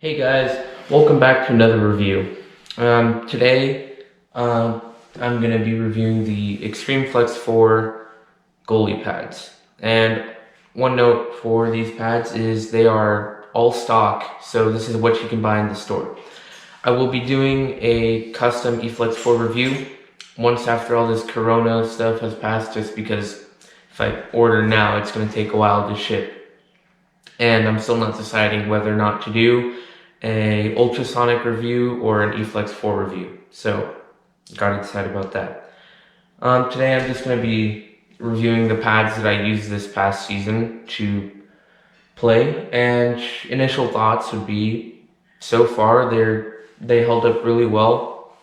Hey guys, welcome back to another review. Today, I'm going to be reviewing the EFlex4 goalie pads. And one note for these pads is they are all stock, so this is what you can buy in the store. I will be doing a custom EFlex4 review once after all this Corona stuff has passed, just because if I order now, it's going to take a while to ship. And I'm still not deciding whether or not to do a ultrasonic review or an EFlex4 review. So, gotta decide about that. Today I'm just gonna be reviewing the pads that I used this past season to play, and initial thoughts would be, so far they held up really well.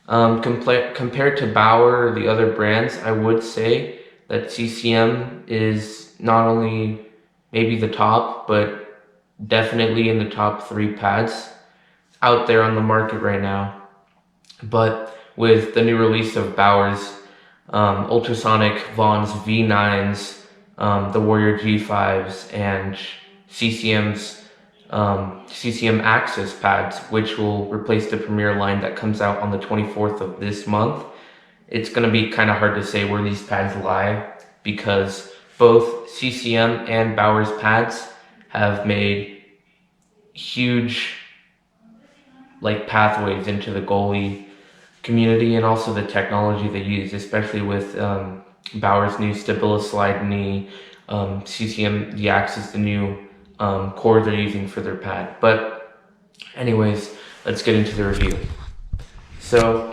Compared to Bauer or the other brands, I would say that CCM is not only maybe the top, but definitely in the top 3 pads out there on the market right now. But with the new release of Bauer's ultrasonic Vaughn's V9s, the Warrior G5s, and CCM's CCM Access pads, which will replace the Premier line that comes out on the 24th of this month, it's going to be kind of hard to say where these pads lie, because both CCM and Bauer's pads have made huge pathways into the goalie community, and also the technology they use, especially with Bauer's new Stabilislide knee, CCM the Axis, the new core they're using for their pad. But anyways, let's get into the review. So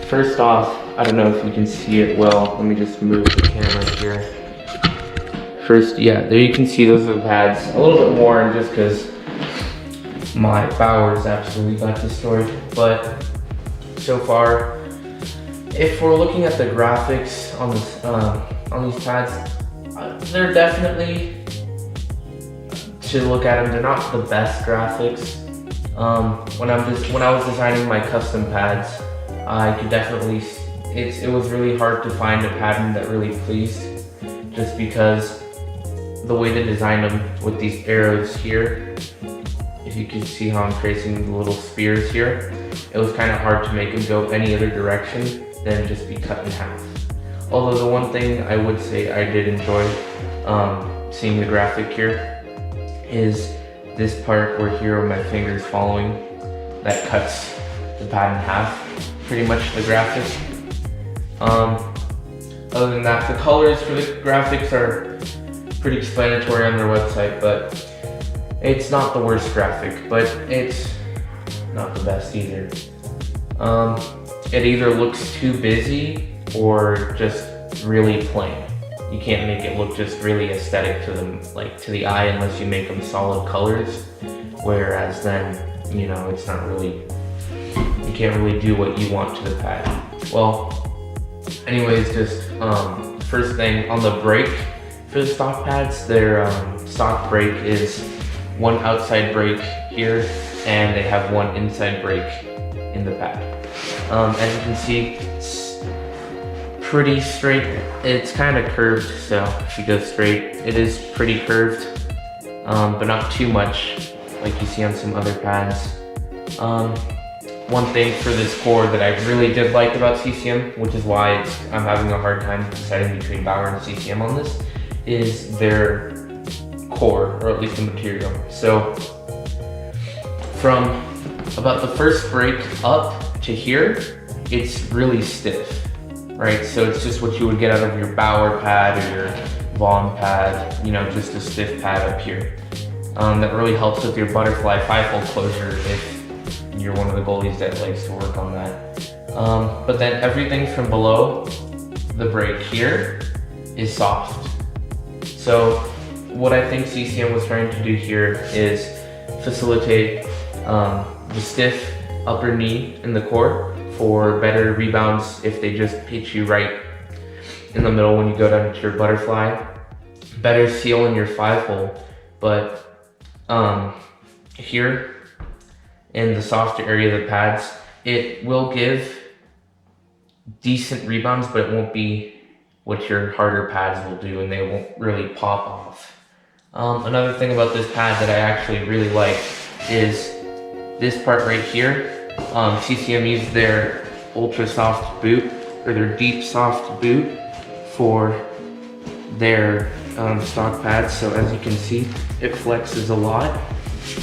first off, I don't know if you can see it well. Let me just move the camera here. First, yeah, there you can see those are the pads. A little bit more just because my Bauer's absolutely got destroyed. But so far, if we're looking at the graphics on this on these pads, they're definitely, to look at them, they're not the best graphics. When I was designing my custom pads, I could definitely, it was really hard to find a pattern that really pleased, just because the way they designed them with these arrows here, if you can see how I'm tracing the little spears here, it was kind of hard to make them go any other direction than just be cut in half. Although the one thing I would say I did enjoy seeing the graphic here is this part where here my finger's following, that cuts the pad in half, pretty much the graphic. Other than that, the colors for the graphics are pretty explanatory on their website, but it's not the worst graphic, but it's not the best either. It either looks too busy or just really plain. You can't make it look just really aesthetic to them, to the eye, unless you make them solid colors. Whereas then, it's not really, you can't really do what you want to the pad. Well, anyways, just first thing on the brake for the stock pads, their stock brake is one outside brake here, and they have one inside brake in the pad. As you can see, it's pretty straight. It's kind of curved, so if you go straight, it is pretty curved, but not too much like you see on some other pads. One thing for this core that I really did like about CCM, which is why I'm having a hard time deciding between Bauer and CCM on this, is their core, or at least the material. So from about the first break up to here, it's really stiff, right? So it's just what you would get out of your Bauer pad or your Vaughn pad, just a stiff pad up here. That really helps with your butterfly 5-hole closure if you're one of the goalies that likes to work on that. But then everything from below the break here is soft. So what I think CCM was trying to do here is facilitate the stiff upper knee in the core for better rebounds if they just hit you right in the middle when you go down into your butterfly. Better seal in your 5-hole, but here in the softer area of the pads, it will give decent rebounds, but it won't be what your harder pads will do, and they won't really pop off. Another thing about this pad that I actually really like is this part right here, CCM used their ultra soft boot, or their deep soft boot, for their stock pads. So as you can see, it flexes a lot.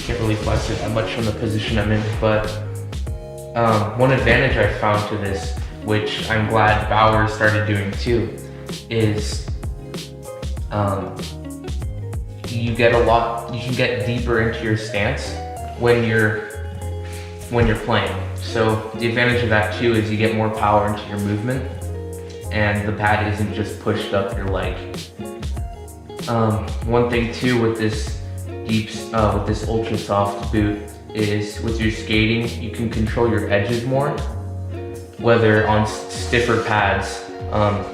Can't really flex it that much from the position I'm in, but one advantage I found to this, which I'm glad Bauer started doing too, is you can get deeper into your stance when you're playing. So the advantage of that too is you get more power into your movement, and the pad isn't just pushed up your leg. One thing too with this with this ultra soft boot is with your skating, you can control your edges more. Whether on stiffer pads,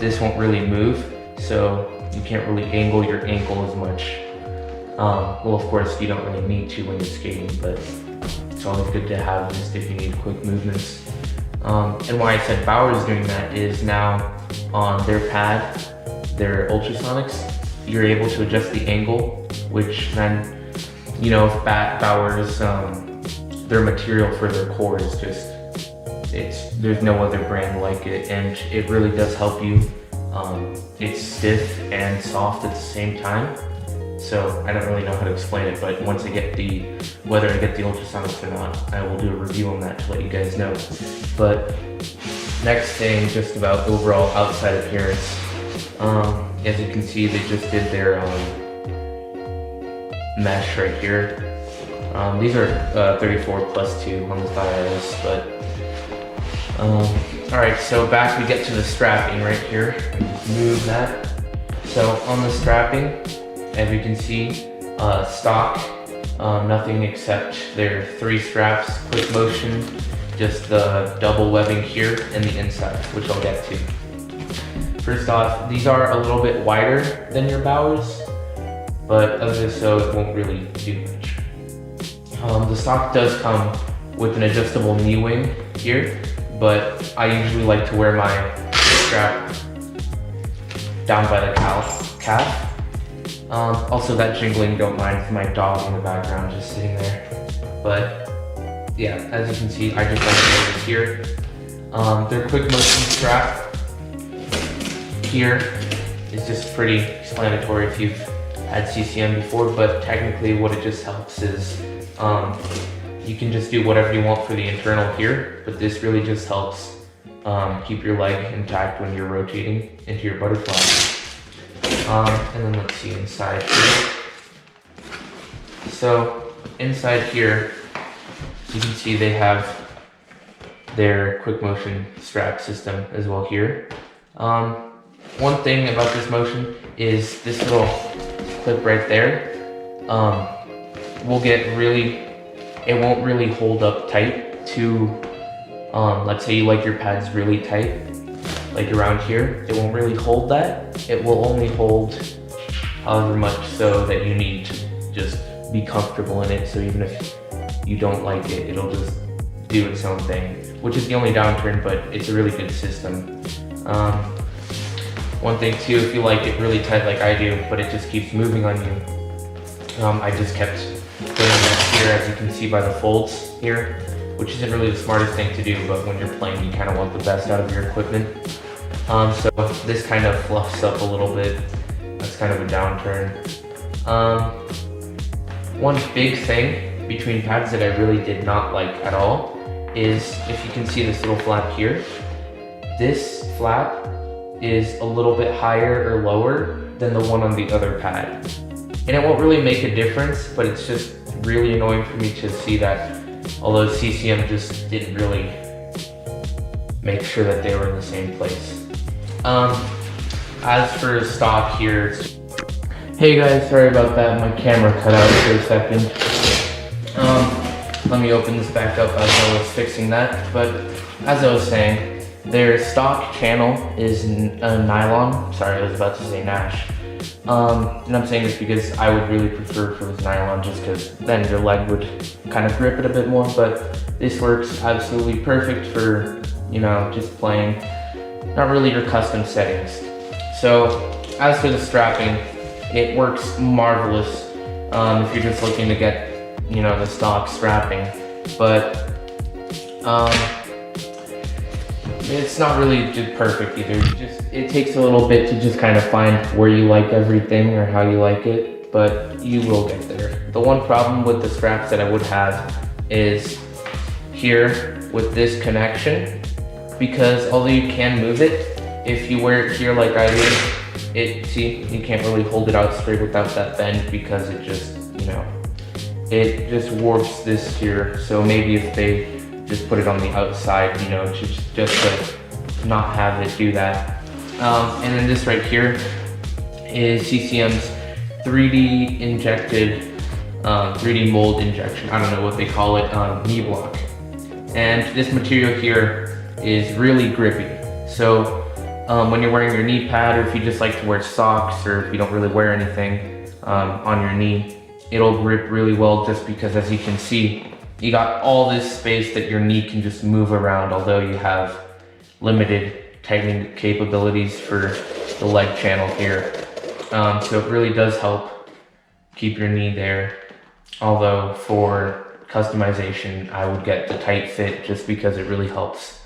this won't really move, so you can't really angle your ankle as much. Well, of course, you don't really need to when you're skating, but it's always good to have this if you need quick movements. And why I said Bauer is doing that is now on their pad, their Ultrasonics, you're able to adjust the angle, which then, you know, if Bauer's, their material for their core is just, there's no other brand like it, and it really does help you. It's stiff and soft at the same time. So I don't really know how to explain it, but once I get whether I get the Ultrasonics or not, I will do a review on that to let you guys know. But next thing, just about overall outside appearance. As you can see, they just did their mesh right here. These are 34+2 on the thighs, but alright, so back we get to the strapping right here. Just move that. So on the strapping, as you can see, stock, nothing except their 3 straps, quick motion, just the double webbing here and the inside, which I'll get to. First off, these are a little bit wider than your Bauers, but other than so, it won't really do much. The stock does come with an adjustable knee wing here, but I usually like to wear my strap down by the calf. Also that jingling, don't mind my dog in the background just sitting there. But yeah, as you can see, I just like to wear this here. Their quick motion strap here is just pretty explanatory if you've had CCM before, but technically what it just helps is you can just do whatever you want for the internal here, but this really just helps keep your leg intact when you're rotating into your butterfly. And then let's see inside here. So inside here, as you can see, they have their quick motion strap system as well here. One thing about this motion is this little clip right there it won't really hold up tight to, let's say you like your pads really tight, like around here, it won't really hold that. It will only hold however much so that you need to just be comfortable in it. So even if you don't like it, it'll just do its own thing, which is the only downturn, but it's a really good system. One thing too, if you like it really tight like I do, but it just keeps moving on you, I just kept putting that here, as you can see by the folds here, which isn't really the smartest thing to do, but when you're playing, you kind of want the best out of your equipment. So this kind of fluffs up a little bit. That's kind of a downturn. One big thing between pads that I really did not like at all is, if you can see this little flap here, this flap is a little bit higher or lower than the one on the other pad. And it won't really make a difference, but it's just really annoying for me to see that, although CCM just didn't really make sure that they were in the same place. As for stock here, hey guys, sorry about that, my camera cut out for a second. Let me open this back up as I was fixing that, but as I was saying, their stock channel is nylon. Sorry, I was about to say Nash. And I'm saying this because I would really prefer if it was nylon, just because then your leg would kind of grip it a bit more, but this works absolutely perfect for, you know, just playing, not really your custom settings. So as for the strapping, it works marvelous if you're just looking to get, you know, the stock strapping. but it's not really just perfect either. It takes a little bit to just kind of find where you like everything or how you like it, but you will get there. The one problem with the straps that I would have is here with this connection, because although you can move it, if you wear it here like I did, see, you can't really hold it out straight without that bend because it just, it just warps this here. So maybe if they just put it on the outside, just to not have it do that. And then this right here is CCM's 3D injected, 3D mold injection. I don't know what they call it, knee block. And this material here is really grippy. So when you're wearing your knee pad, or if you just like to wear socks, or if you don't really wear anything on your knee, it'll grip really well, just because, as you can see, you got all this space that your knee can just move around, although you have limited tightening capabilities for the leg channel here. So it really does help keep your knee there. Although for customization, I would get the tight fit, just because it really helps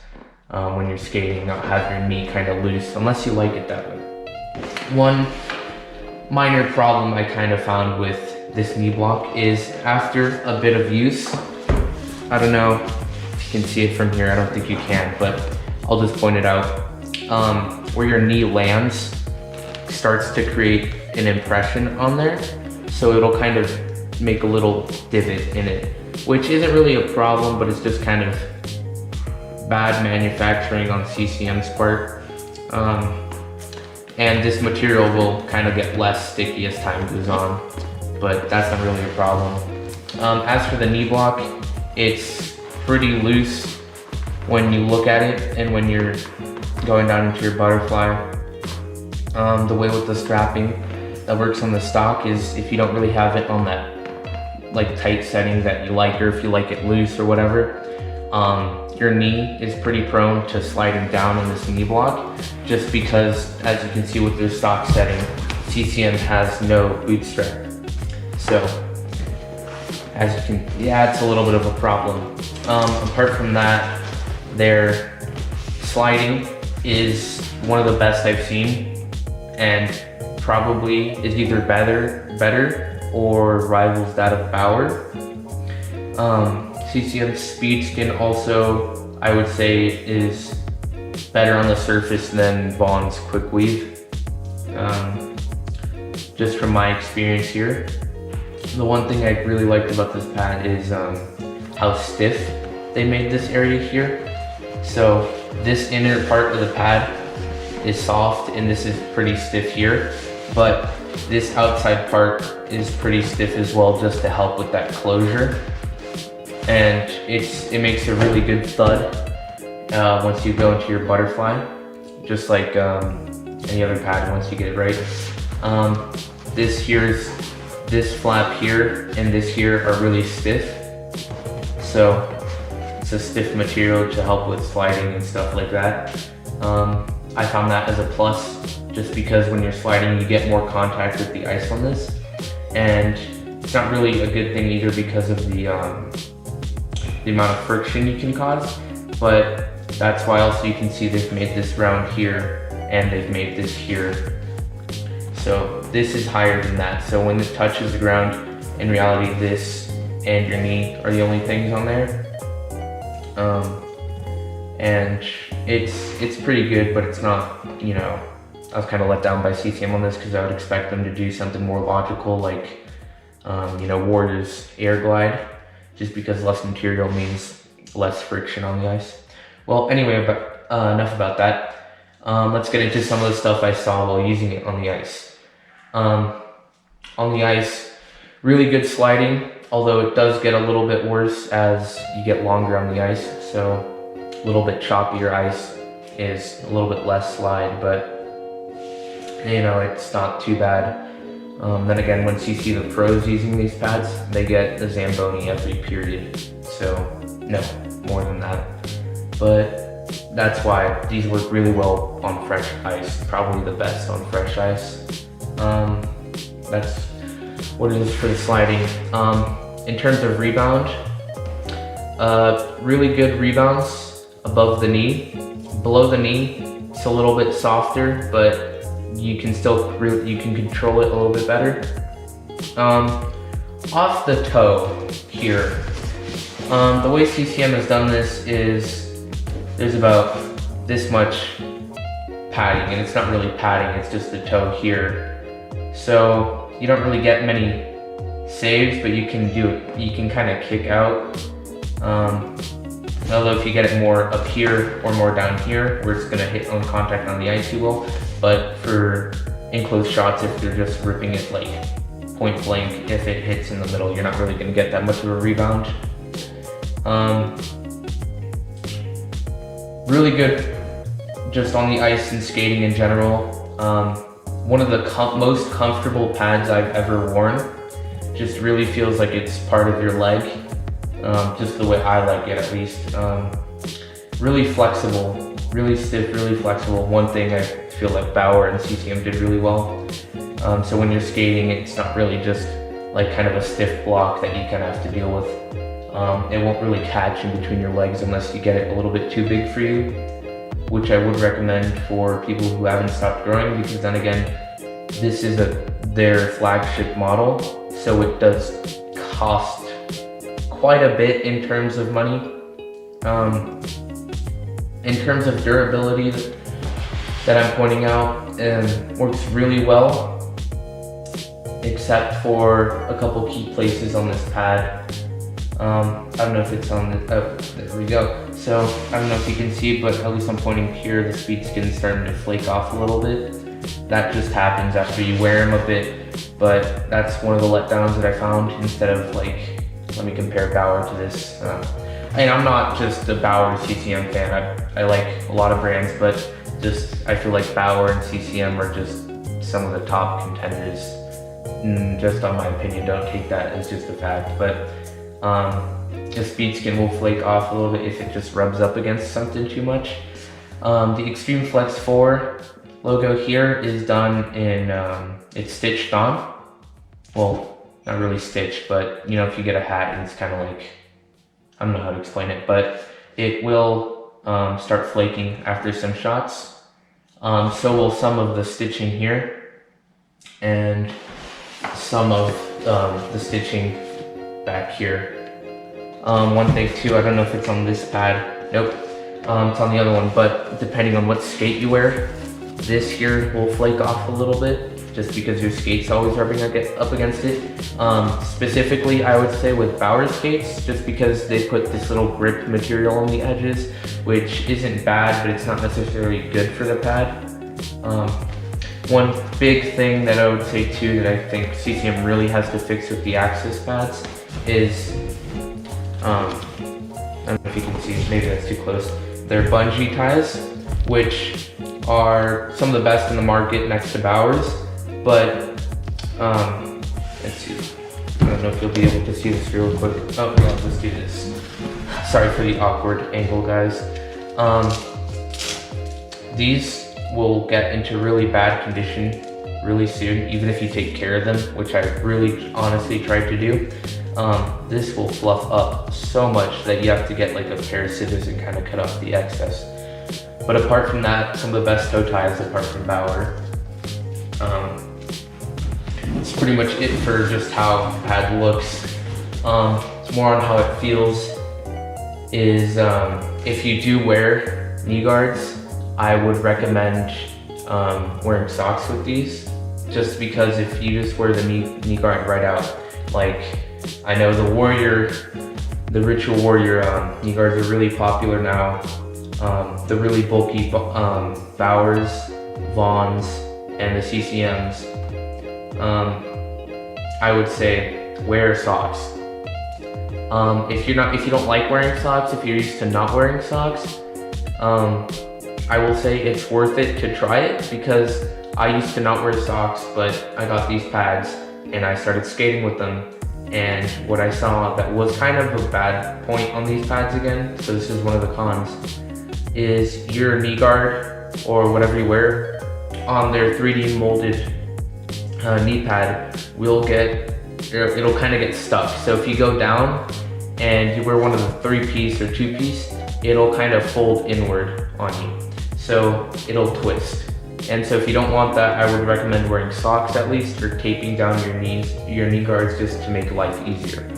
when you're skating, not have your knee kind of loose, unless you like it that way. One minor problem I kind of found with this knee block is, after a bit of use, I don't know if you can see it from here, I don't think you can, but I'll just point it out. Where your knee lands starts to create an impression on there, so it'll kind of make a little divot in it, which isn't really a problem, but it's just kind of bad manufacturing on CCM's part. And this material will kind of get less sticky as time goes on, but that's not really a problem. As for the knee block, it's pretty loose when you look at it and when you're going down into your butterfly. The way with the strapping that works on the stock is, if you don't really have it on that like tight setting that you like, or if you like it loose or whatever, your knee is pretty prone to sliding down in this knee block, just because, as you can see with their stock setting, CCM has no boot strap. So, as you can, yeah, it's a little bit of a problem. Apart from that, their sliding is one of the best I've seen, and probably is either better or rivals that of Bauer. CCM's speed skin also, I would say, is better on the surface than Vaughn's quick weave, just from my experience here. The one thing I really liked about this pad is how stiff they made this area here. So this inner part of the pad is soft, and this is pretty stiff here, but this outside part is pretty stiff as well, just to help with that closure. And it makes a really good thud once you go into your butterfly, just like any other pad once you get it right. This flap here and this here are really stiff, so it's a stiff material to help with sliding and stuff like that. I found that as a plus, just because when you're sliding you get more contact with the ice on this, and it's not really a good thing either because of the amount of friction you can cause, but that's why also you can see they've made this round here and they've made this here. So this is higher than that, so when this touches the ground, in reality this and your knee are the only things on there. And it's pretty good, but it's not, I was kind of let down by CCM on this, because I would expect them to do something more logical, like Warrior's Air Glide, just because less material means less friction on the ice. Well, anyway, enough about that. Let's get into some of the stuff I saw while using it on the ice. On the ice, really good sliding, although it does get a little bit worse as you get longer on the ice, so a little bit choppier ice is a little bit less slide, but it's not too bad. Then again, once you see the pros using these pads, they get the Zamboni every period, so no more than that. But that's why these work really well on fresh ice, probably the best on fresh ice. That's what it is for the sliding. In terms of rebound, Really good rebounds above the knee. Below the knee, it's a little bit softer, but you can still you can control it a little bit better. Off the toe here, the way CCM has done this is there's about this much padding, and it's not really padding, it's just the toe here. So you don't really get many saves, but you can do it. You can kind of kick out. Although if you get it more up here or more down here, where it's going to hit on contact on the ice, you will. But for enclosed shots, if you're just ripping it like point blank, if it hits in the middle, you're not really going to get that much of a rebound. Really good just on the ice and skating in general. One of the most comfortable pads I've ever worn. Just really feels like it's part of your leg, just the way I like it at least. Really flexible, really stiff, really flexible. One thing I feel like Bauer and CCM did really well. So when you're skating, it's not really just like kind of a stiff block that you kind of have to deal with. It won't really catch in between your legs unless you get it a little bit too big for you, which I would recommend for people who haven't stopped growing, because then again, this is their flagship model, so it does cost quite a bit in terms of money. In terms of durability that I'm pointing out, works really well, except for a couple key places on this pad. I don't know if it's on the, oh, there we go. So I don't know if you can see, but at least I'm pointing here, the speed skin's starting to flake off a little bit. That just happens after you wear them a bit, but that's one of the letdowns that I found. Instead of like, let me compare Bauer to this. And I'm not just a Bauer CCM fan. I like a lot of brands, but just I feel like Bauer and CCM are just some of the top contenders. Just on my opinion, don't take that as just a fact, but the speed skin will flake off a little bit if it just rubs up against something too much. The Extreme Flex 4 logo here is done in, it's stitched on. Well, not really stitched, but you know, if you get a hat and it's kind of like, I don't know how to explain it, but it will start flaking after some shots. So will some of the stitching here and some of the stitching back here. One thing too, I don't know if it's on this pad. Nope, it's on the other one, but depending on what skate you wear, this here will flake off a little bit just because your skate's always rubbing up against it. Specifically, I would say with Bauer skates, just because they put this little grip material on the edges, which isn't bad, but it's not necessarily good for the pad. One big thing that I would say too that I think CCM really has to fix with the Axis pads is, I don't know if you can see, maybe that's too close. They're bungee ties, which are some of the best in the market next to Bauer's, but let's see. I don't know if you'll be able to see this real quick. Oh, yeah, let's do this. Sorry for the awkward angle, guys. These will get into really bad condition really soon, even if you take care of them, which I really honestly tried to do. This will fluff up so much that you have to get like a pair of scissors and kind of cut off the excess. But apart from that, some of the best toe ties apart from Bauer. It's pretty much it for just how the pad looks. It's more on how it feels. Is if you do wear knee guards, I would recommend wearing socks with these, just because if you just wear the knee guard right out, like I know the Ritual Warrior knee guards are really popular now. The really bulky Bauers, Vons, and the CCMs. I would say wear socks. If you don't like wearing socks, if you're used to not wearing socks, I will say it's worth it to try it, because I used to not wear socks, but I got these pads and I started skating with them. And what I saw that was kind of a bad point on these pads again, so this is one of the cons, is your knee guard or whatever you wear on their 3D molded knee pad will it'll kind of get stuck. So if you go down and you wear one of the 3-piece or 2-piece, it'll kind of fold inward on you. So it'll twist. And so if you don't want that, I would recommend wearing socks at least, or taping down your knees, your knee guards, just to make life easier.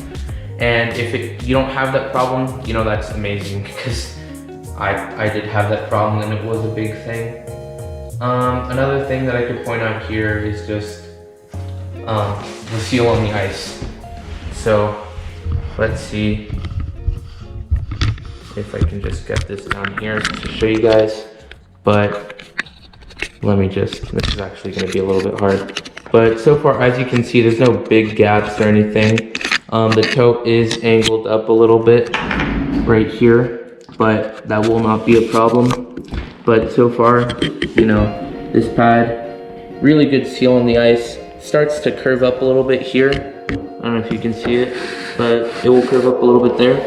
And if you don't have that problem, you know, that's amazing, because I did have that problem and it was a big thing. Another thing that I could point out here is just the seal on the ice. So let's see if I can just get this down here to show you guys. But this is actually going to be a little bit hard. But so far, as you can see, there's no big gaps or anything. The toe is angled up a little bit right here, but that will not be a problem. But so far, you know, this pad, really good seal on the ice. Starts to curve up a little bit here. I don't know if you can see it, but it will curve up a little bit there.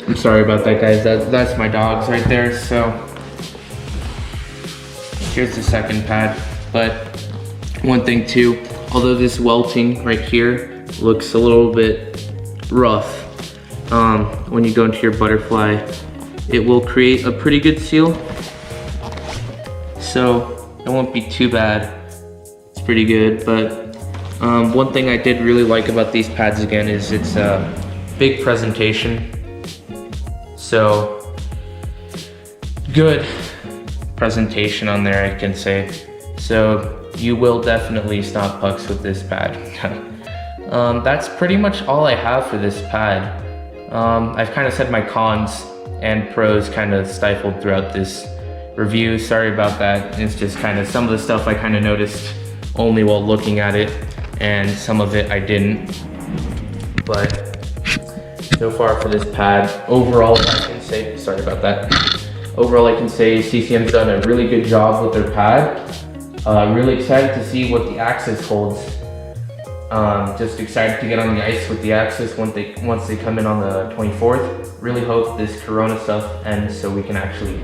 I'm sorry about that, guys. That's my dogs right there. So here's the second pad. But one thing too, although this welting right here looks a little bit rough, when you go into your butterfly, it will create a pretty good seal. So it won't be too bad. It's pretty good. But one thing I did really like about these pads again is it's a big presentation. So good presentation on there, I can say. So you will definitely stop pucks with this pad. That's pretty much all I have for this pad. I've kind of said my cons and pros kind of stifled throughout this review. Sorry about that. It's just kind of some of the stuff I kind of noticed only while looking at it, and some of it I didn't. But so far for this pad, overall I can say, sorry about that. Overall I can say CCM's done a really good job with their pad. Really excited to see what the Axis holds. Just excited to get on the ice with the Axis once they come in on the 24th. Really hope this Corona stuff ends so I can actually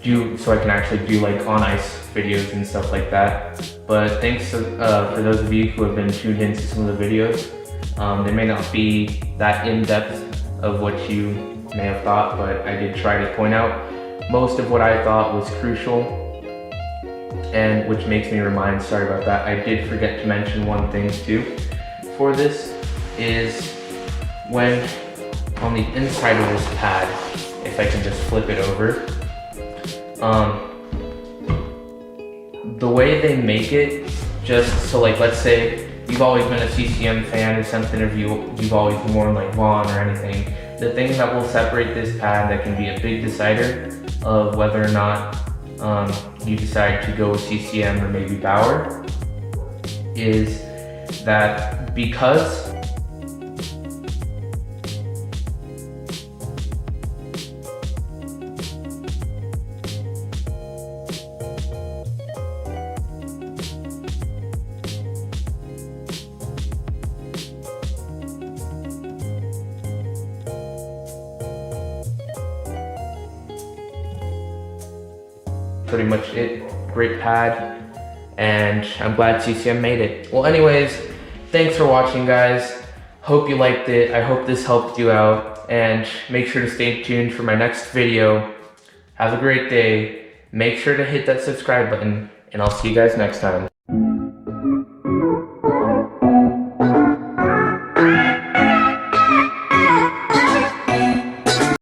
do like on ice videos and stuff like that. But thanks for those of you who have been tuned into some of the videos. They may not be that in-depth of what you may have thought, but I did try to point out most of what I thought was crucial, and which makes me remind, sorry about that, I did forget to mention one thing too for this, is when on the inside of this pad, if I can just flip it over, the way they make it, just so like, let's say you've always been a CCM fan or something, or you've always worn like Vaughn or anything, the thing that will separate this pad that can be a big decider of whether or not you decide to go with CCM or maybe Bauer is that because pretty much it. Great pad, and I'm glad CCM made it. Well, anyways, thanks for watching, guys. Hope you liked it. I hope this helped you out, and make sure to stay tuned for my next video. Have a great day. Make sure to hit that subscribe button, and I'll see you guys next time.